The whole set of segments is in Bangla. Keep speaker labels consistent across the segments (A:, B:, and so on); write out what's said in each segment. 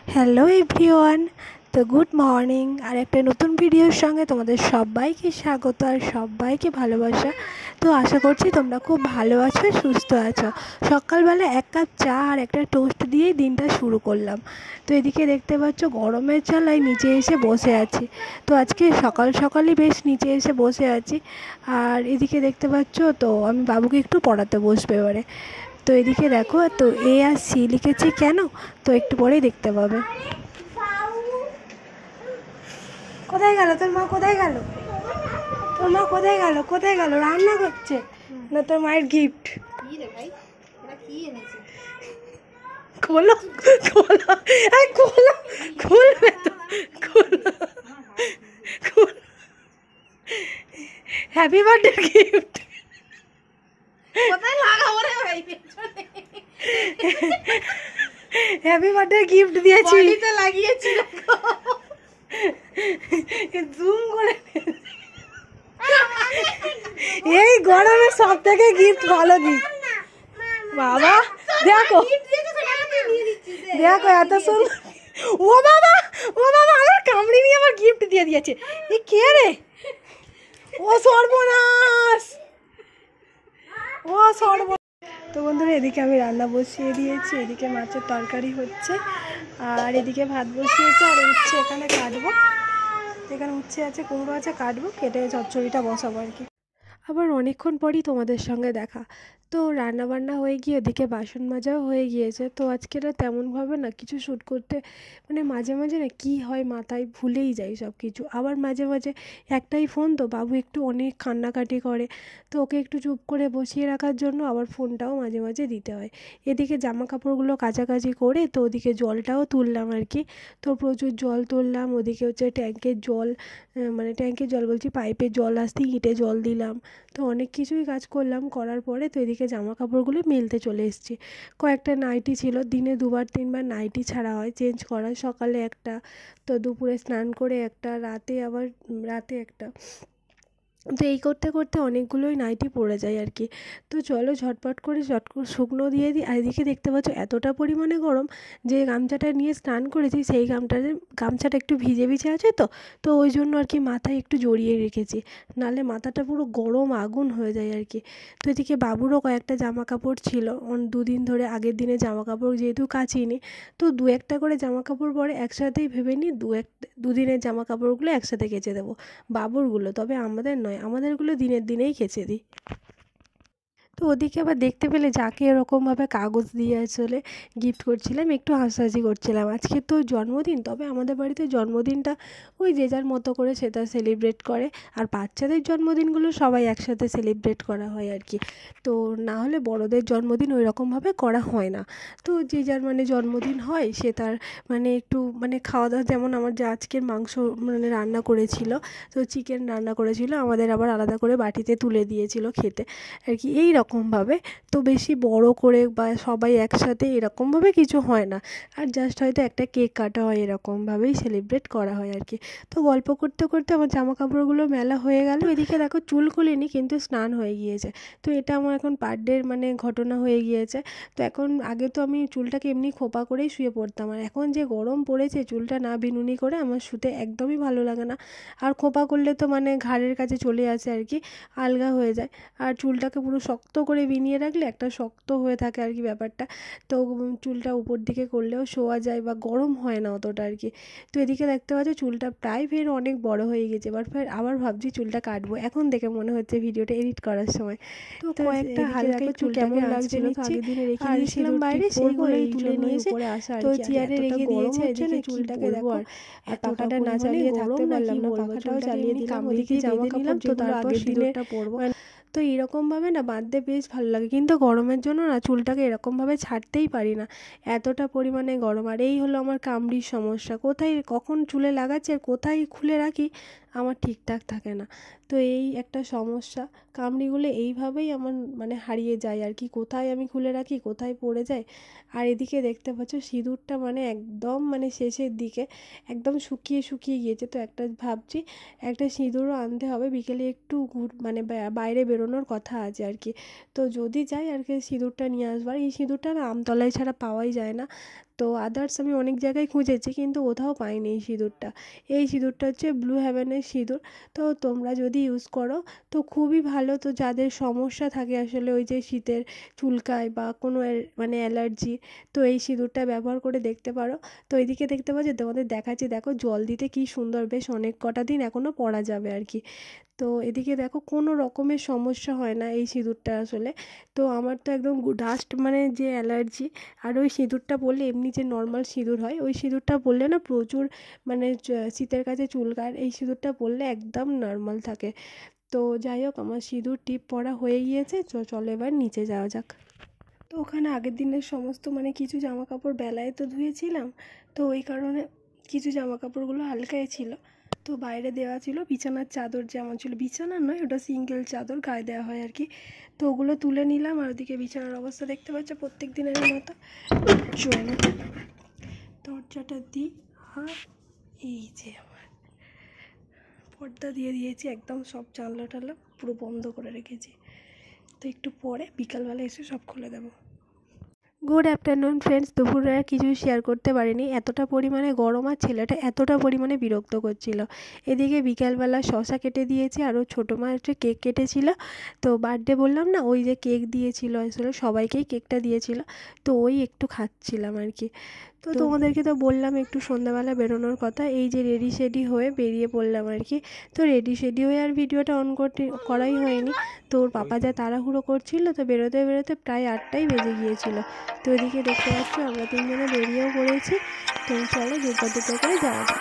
A: Hello everyone. তো গুড মর্নিং, আর একটা নতুন ভিডিওর সঙ্গে তোমাদের সবাইকে স্বাগত আর সবাইকে ভালোবাসা। তো আশা করছি তোমরা খুব ভালো আছো, সুস্থ আছো। সকালবেলা এক কাপ চা আর একটা টোস্ট দিয়েই দিনটা শুরু করলাম। তো এদিকে দেখতে পাচ্ছ গরমের জ্বালায় নিচে এসে বসে আছি। তো আজকে সকাল সকালই বেশ নিচে এসে বসে আছি। আর এদিকে দেখতে পাচ্ছ তো আমি বাবুকে একটু পড়াতে বসবে এবারে। তো এদিকে দেখো, তো এ আর সি লিখেছি কেন, তো একটু পরেই দেখতে পাবে। কোথায় গেল তোর মা? কোথায় গেল তোর মা? কোথায় গেল? কোথায় গেল? রান্না করছে না তোর মায়ের গিফট? খোলো খোলো, খোলো, খুলবে তো, খোলো খোলো। Happy birthday gift.
B: কোথায় লাগাবো রে ভাই?
A: হ্যাপি বার্থডে গিফট দিয়েছি,
B: বডিতে লাগিয়েছি।
A: জুম করে। এই গরমে সব থেকে গিফট ভালো গিফট বাবা। দেখো দেখো এত সুন্দর। ও বাবা, ও বাবা, আমার কামড়ি নিয়ে আমার গিফট দিয়ে দিয়েছে। এ কে রে? ও সর্বনাশ, ও সর্বনাশ। তো বন্ধুরা, এদিকে আমি রান্না বসিয়ে দিয়েছি, এদিকে মাছের তরকারি হচ্ছে, আর এদিকে ভাত বসিয়েছে, আর উচ্ছে এখানে কাটবো। এখানে উচ্ছে আছে, কুমড়ো আছে, কাটবো, কেটে চচ্চড়িটা বসাবো আর কি। আবার অনেকক্ষণ পরই তোমাদের সঙ্গে দেখা। তো রান্নাবান্না হয়ে গিয়ে ওদিকে বাসন মাজাও হয়ে গিয়েছে। তো আজকে না তেমনভাবে না কিছু শ্যুট করতে, মানে মাঝে মাঝে না কী হয় মাথায় ভুলেই যাই সব কিছু। আবার মাঝে মাঝে একটাই ফোন, তো বাবু একটু অনেক কান্নাকাটি করে, তো ওকে একটু চুপ করে বসিয়ে রাখার জন্য আবার ফোনটাও মাঝে মাঝে দিতে হয়। এদিকে জামা কাপড়গুলো কাচাকাচি করে, তো ওদিকে জলটাও তুললাম আর কি। তো প্রচুর জল তুললাম। ওদিকে হচ্ছে ট্যাঙ্কের জল, মানে ট্যাঙ্কের জল বলছি, পাইপের জল আসতেই হিটে জল দিলাম। তো অনেক কিছুই কাজ করলাম, করার পরে তো এদিকে জামা কাপড়গুলো মেলতে চলে এসেছি। কয়েকটা নাইটি ছিল, দিনে দুবার তিনবার নাইটি ছাড়া হয়, চেঞ্জ করা। সকালে একটা, তো দুপুরে স্নান করে একটা, রাতে আবার রাতে একটা। তো এই করতে করতে অনেকগুলোই নাইটি পড়ে যায় আর কি। তো চলো ঝটপট করে শুকনো দিয়ে দিই। আর এদিকে দেখতে পাচ্ছ এতটা পরিমাণে গরম, যে গামছাটা নিয়ে স্নান করেছি সেই গামছাটা একটু ভিজে ভিজে আছে, তো তো ওই জন্য আর কি মাথায় একটু জড়িয়ে রেখেছি, নাহলে মাথাটা পুরো গরম আগুন হয়ে যায় আর কি। তো এদিকে বাবুরও কয়েকটা জামা কাপড় ছিল, দুদিন ধরে আগের দিনে জামা কাপড় যেহেতু কাচিনি, তো দু একটা করে জামা কাপড় পরে একসাথেই ভেবে নিই দুদিনের জামা কাপড়গুলো একসাথে কেচে দেবো, বাবুরগুলো, তবে আমাদের নয়, আমাদেরগুলো দিনের দিনেই কেচে দিই। তো ওদিকে আবার দেখতে পেলে যাকে এরকমভাবে কাগজ দিয়ে আসলে গিফট করছিলাম, একটু হাসাহাসি করছিলাম। আজকে তো জন্মদিন, তবে আমাদের বাড়িতে জন্মদিনটা ওই যে যার মতো করে সেটা সেলিব্রেট করে, আর বাচ্চাদের জন্মদিনগুলো সবাই একসাথে সেলিব্রেট করা হয় আর কি। তো না হলে বড়দের জন্মদিন ওই রকমভাবে করা হয় না। তো যে যার মানে জন্মদিন হয় সে তার মানে একটু মানে খাওয়া দাওয়া, যেমন আমার যে আজকের মাংস মানে রান্না করেছিল, তো চিকেন রান্না করেছিল, আমাদের আবার আলাদা করে বাটিতে তুলে দিয়েছিল খেতে আর কি, এই রকমভাবে। তো বেশি বড় করে বা সবাই একসাথে এরকমভাবে কিছু হয় না, আর জাস্ট হয়তো একটা কেক কাটা হয়, এরকমভাবেই সেলিব্রেট করা হয় আর কি। তো গল্প করতে করতে আমার জামা কাপড়গুলো মেলা হয়ে গেল। এদিকে দেখো চুল খুলিনি, কিন্তু স্নান হয়ে গিয়েছে। তো এটা আমার এখন পার ডের মানে ঘটনা হয়ে গিয়েছে। তো এখন, আগে তো আমি চুলটাকে এমনি খোপা করেই শুয়ে পড়তাম, আর এখন যে গরম পড়েছে চুলটা না বিনুনি করে আমার শুতে একদমই ভালো লাগে না। আর খোপা করলে তো মানে ঘাড়ের কাছে চলে আসে আর কি, আলগা হয়ে যায়। আর চুলটাকে পুরো শক্ত করে বিনিয়ে রাখলে একটা শক্ত হয়ে থাকে আর কি ব্যাপারটা। তো চুলটা উপর দিকে করলেও শোয়া যায় বা গরম হয় না অতটা আর কি। তো এদিকে দেখতে পাচ্ছ চুলটা প্রায় ফের অনেক বড় হয়ে গেছে, এবার ফের আবার ভাবছি চুলটা কাটবো, এখন দেখে মনে হচ্ছে ভিডিওটা এডিট করার সময়। তো কয়েকটা হালকা একটু কেমন লাগছে নিচ্ছি, আর ছিলাম বাইরে সেইগুলোই তুলে নিয়ে এসে তো চেয়ারে রেখে দিয়েছে। এদিকে চুলটাকে দেখো, আর পাখাটা না চালিয়ে থাকতে পারলাম না, পাখাটাও চালিয়ে দিলাম, ওদিকে জামা কাপড় তো তারপর দিনেরটা পরবো। তো এরকমভাবে না বাঁধতে বেশ ভালো লাগে, কিন্তু গরমের জন্য না চুলটাকে এরকমভাবে ছাড়তেই পারি না, এতটা পরিমাণে গরম। আর এই হলো আমার কামড়ির সমস্যা, কোথায় কখন চুলে লাগাচ্ছি আর কোথায় খুলে রাখি আমার ঠিকঠাক থাকে না। তো এই একটা সমস্যা, কামড়িগুলো এইভাবেই আমার মানে হারিয়ে যায় আর কি, কোথায় আমি খুলে রাখি কোথায় পড়ে যায়। আর এদিকে দেখতে পাচ্ছ সিঁদুরটা মানে একদম মানে শেষের দিকে একদম শুকিয়ে শুকিয়ে গিয়েছে। তো একটা ভাবছি একটা সিঁদুরও আনতে হবে, বিকেলে একটু মানে বাইরে বেরোনোর কথা আছে আর কি। তো যদি যাই আর কি সিঁদুরটা নিয়ে আসবার, এই সিঁদুরটা না আমতলায় ছাড়া পাওয়াই যায় না। তো আদার্স আমি অনেক জায়গায় খুঁজেছি কিন্তু কোথাও পাইনি এই সিঁদুরটা। এই সিঁদুরটা হচ্ছে ব্লু হেভেনের সিঁদুর। তো তোমরা যদি ইউজ করো তো খুবই ভালো। তো যাদের সমস্যা থাকে আসলে ওই যে শীতের চুলকায় বা কোনো মানে অ্যালার্জি, তো এই সিঁদুরটা ব্যবহার করে দেখতে পারো। তো এদিকে দেখতে পাচ্ছ তোমাদের দেখাচ্ছি, দেখো জল দিতে কি সুন্দর, বেশ অনেক কটা দিন এখনও পরা যাবে আর কি। তো এদিকে দেখো কোনো রকমের সমস্যা হয় না এই সিঁদুরটা আসলে। তো আমার তো একদম ডাস্ট মানে যে অ্যালার্জি, আর ওই সিঁদুরটা পরলে এমনি যে নর্মাল সিঁদুর হয় ওই সিঁদুরটা পরলে না প্রচুর মানে শীতের কাছে চুলকায়, এই সিঁদুরটা পরলে একদম নর্মাল থাকে। তো যাই হোক, আমার সিঁদুর টিপ পরা হয়ে গিয়েছে, চলো এবার নিচে যাওয়া যাক। তো ওখানে আগের দিনের সমস্ত মানে কিছু জামা কাপড় বেলায় তো ধুয়েছিলাম, তো ওই কারণে কিছু জামা কাপড়গুলো হালকাই ছিল। তো বাইরে দেওয়া ছিল বিছানার চাদর, যেমন ছিল বিছানার নয় ওটা সিঙ্গেল চাদর গায়ে দেওয়া হয় আর কি। তো ওগুলো তুলে নিলাম, আর ওদিকে বিছানার অবস্থা দেখতে পাচ্ছ প্রত্যেক দিনের মতো। চলো দরজাটা দিই, আর এই যে আমার পর্দা দিয়ে দিয়েছি একদম, সব জানলা টানলা পুরো বন্ধ করে রেখেছি। তো একটু পরে বিকালবেলা এসে সব খুলে দেবো। Good afternoon friends. দুপুরে আর কিছু শেয়ার করতে পারিনি, এতটা পরিমাণে গরম আর ছেলেটা এতটা পরিমাণে বিরক্ত করছিল। এদিকে বিকালবেলা শশা কেটে দিয়েছি, আরও ছোটো মা একটু কেক কেটেছিল। তো বার্থডে বললাম না, ওই যে কেক দিয়েছিল আসলে সবাইকেই কেকটা দিয়েছিল, তো ওই একটু খাচ্ছিলাম আর কি। তো তোমাদেরকে তো বললাম একটু সন্ধ্যাবেলা বেরোনোর কথা, এই যে রেডি শেডি হয়ে বেরিয়ে পড়লাম আর কি। তো রেডি শেডি হয়ে আর ভিডিওটা অন করাই হয়নি। তো ওর পাপা যা তাড়াহুড়ো করছিল, তো বেরোতে বেরোতে প্রায় 8টাই বেজে গিয়েছিল। তো ওইদিকে দেখতে পাচ্ছ আমরা তিনজনে বেরিয়েও পড়েছি। তো চলো দুটো দুটো করে যাওয়া যাক।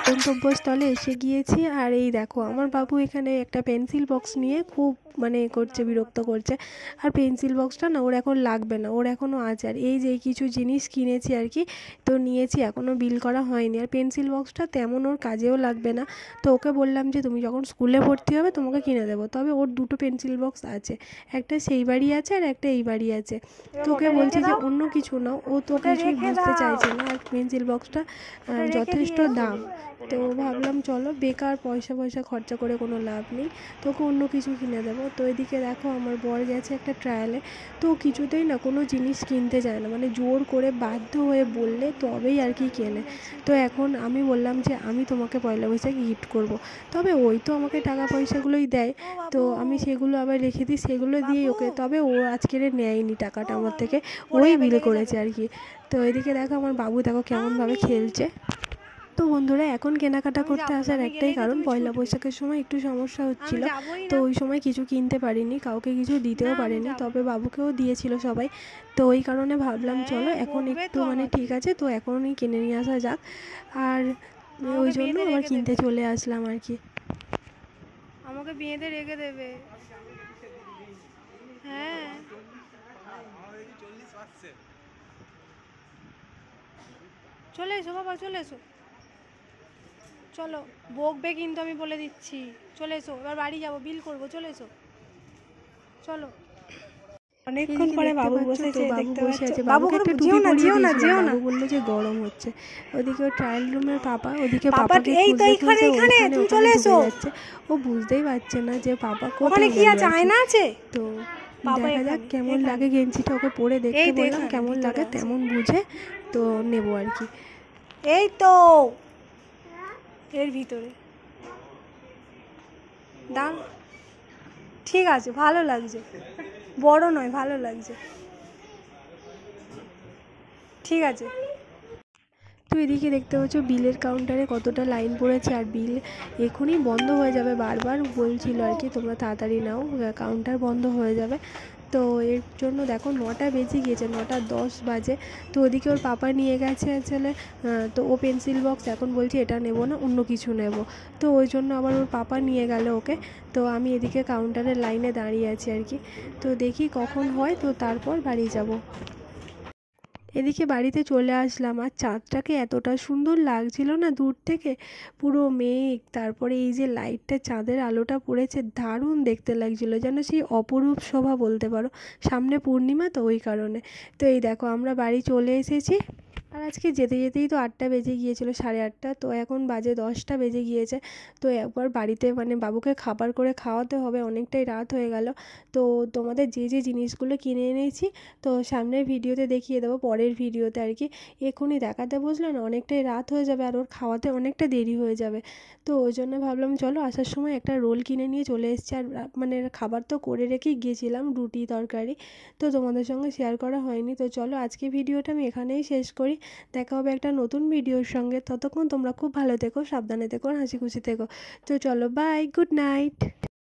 A: গন্তব্যস্থলে এসে গিয়েছি, আর এই দেখো আমার বাবু এখানে একটা পেন্সিল বক্স নিয়ে খুব মানে করছে, বিরক্ত করছে। আর পেন্সিল বক্সটা না ওর এখন লাগবে না, ওর এখনও আছে। আর এই যে কিছু জিনিস কিনেছি আর কি, তো নিয়েছি, এখনও বিল করা হয়নি। আর পেন্সিল বক্সটা তেমন ওর কাজেও লাগবে না। তো ওকে বললাম যে তুমি যখন স্কুলে ভর্তি হবে তোমাকে কিনে দেবো। তবে ওর দুটো পেন্সিল বক্স আছে, একটা সেই বাড়ি আছে আর একটা এই বাড়ি আছে। তো ওকে বলছি যে অন্য কিছু নাও, ও তো কিছুই বুঝতে চাইছে না। আর পেন্সিল বক্সটা যথেষ্ট দাম, তো ভাবলাম চলো বেকার পয়সা খরচা করে কোনো লাভ নেই, তোকে অন্য কিছু কিনে দেবো। তো এদিকে দেখো আমার বর গেছে একটা ট্রায়ালে, তো কিছুতেই না কোনো জিনিস কিনতে চায় না, মানে জোর করে বাধ্য হয়ে বললে তবেই আর কি কেনে। তো এখন আমি বললাম যে আমি তোমাকে পয়লা বৈশাখে গিফট করব, তবে ওই তো আমাকে টাকা পয়সাগুলোই দেয়, তো আমি সেগুলো আবার রেখে দিই, সেগুলো দিয়েই ওকে। তবে ও আজকের নেয়নি টাকাটা আমার থেকে, ওই বিল করেছে আর কি। তো এদিকে দেখো আমার বাবু দেখো কেমনভাবে খেলছে। তো বন্ধুরা এখন কেনাকাটা করতে আসার একটাই কারণ, পয়লা বৈশাখের সময় একটু সমস্যা হচ্ছিল, তো ওই সময় কিছু কিনতে পারিনি, কাউকে কিছু দিতেও পারিনি, তবে বাবুকেও দিয়েছিল সবাই। তো ওই কারণে ভাবলাম চলো এখন একটু মানে ঠিক আছে, তো এখনই কিনে নিয়ে আসা যাক। আর ওই জন্য আবার কিনতে চলে আসলাম আর কি।
B: আমাকে বিয়েতে রেখে দেবে। হ্যাঁ চলে এসো বাবা, চলে এসো, চলো বকবে কিন্তু আমি বলে দিচ্ছি। চলে এসো, এবার বাড়ি যাবো, বিল করবো, চলে এসো, চলো।
A: অনেকক্ষণ পরে বাবু বসেছে,
C: বাবু
A: দেখতে
C: বসে আছে,
A: পাচ্ছ। বাবু
C: বাবুকে একটা
A: যেও
C: টুপি
A: না
C: পরিয়ে
A: যেও না যেও
C: দিয়েছিলাম,
A: না।
C: বাবু বললো যে গরম হচ্ছে। ওদিকে ওর ট্রায়াল রুমের পাপা, ওদিকে
A: পাপা
C: পাপাকে
A: এই তো
C: খুঁজতে
A: এইখানে,
C: খুঁজতে
A: এইখানে,
C: ওইখানে
A: তুমি
C: ওখানে
A: চলে
C: ডুবে
A: এসো।
C: যাচ্ছে। ও বুঝতেই পারছে না যে পাপা
A: ওখানে
C: কোথায়
A: কি আছে,
C: গেল।
A: আয়না আছে?
C: তো
A: পাপা
C: দেখা যাক
A: এখানে,
C: কেমন
A: এখানে।
C: লাগে গেঞ্জিটা, ওকে পরে দেখতে
A: এই তো
C: বললাম,
A: এখানে,
C: কেমন
A: ভিতরে
C: লাগে
A: আছে।
C: তেমন বুঝে তো নেবো আর কি।
A: এই তো এর ভিতরে দাম, ঠিক আছে, ভালো লাগছে, বড় নয়, ভালো লাগছে, ঠিক আছে।
C: তো এদিকে দেখতে পাচ্ছ বিলের কাউন্টারে কতটা লাইন পড়েছে, আর বিল এখনই বন্ধ হয়ে যাবে, বারবার বলছিল আর কি তোমরা তাড়াতাড়ি নাও, কাউন্টার বন্ধ হয়ে যাবে। তো এর জন্য দেখো 9টা বেজে গিয়েছে, 9:10 বাজে। তো ওদিকে ওর পাপা নিয়ে গেছে আসলে, তো ও পেন্সিল বক্স, এখন বলছি এটা নেব না, অন্য কিছু নেব। তো ওই জন্য আবার ওর পাপা নিয়ে গেল ওকে। তো আমি এদিকে কাউন্টারের লাইনে দাঁড়িয়ে আছি আর কি। তো দেখি কখন হয়, তো তারপর বাড়ি যাব। এদিকে বাড়িতে চলে আসলাম, আর চাঁদটাকে এতটা সুন্দর লাগছিল না দূর থেকে, পুরো মেঘ, তারপরে এই যে লাইটটা, চাঁদের আলোটা পড়েছে, দারুণ দেখতে লাগছিল, যেন সেই অপরূপ শোভা বলতে পারো। সামনে পূর্ণিমা তো ওই কারণে। তো এই দেখো আমরা বাড়ি চলে এসেছি। আর আজকে যেতে যেতেই তো 8টা বেজে গিয়েছিল, 8:30, তো এখন বাজে 10টা বেজে গিয়েছে। তো একবার বাড়িতে মানে বাবুকে খাবার করে খাওয়াতে হবে, অনেকটাই রাত হয়ে গেল। তো তোমাদের যে যে জিনিসগুলো কিনে এনেছি, তো সামনের ভিডিওতে দেখিয়ে দেবো, পরের ভিডিওতে আর কি। এক্ষুনি দেখাতে বসলে না অনেকটাই রাত হয়ে যাবে, আর ওর খাওয়াতে অনেকটা দেরি হয়ে যাবে। তো ওই জন্য ভাবলাম চলো আসার সময় একটা রোল কিনে নিয়ে চলে এসেছি। আর মানে খাবার তো করে রেখেই গিয়েছিলাম, রুটি তরকারি, তো তোমাদের সঙ্গে শেয়ার করা হয়নি। তো চলো আজকে ভিডিওটা আমি এখানেই শেষ করি। দেখা হবে একটা নতুন ভিডিওর সঙ্গে, ততক্ষণ তোমরা খুব ভালো থেকো, সাবধানে থেকো, হাসি খুশি থেকো। তো চলো, বাই, গুড নাইট।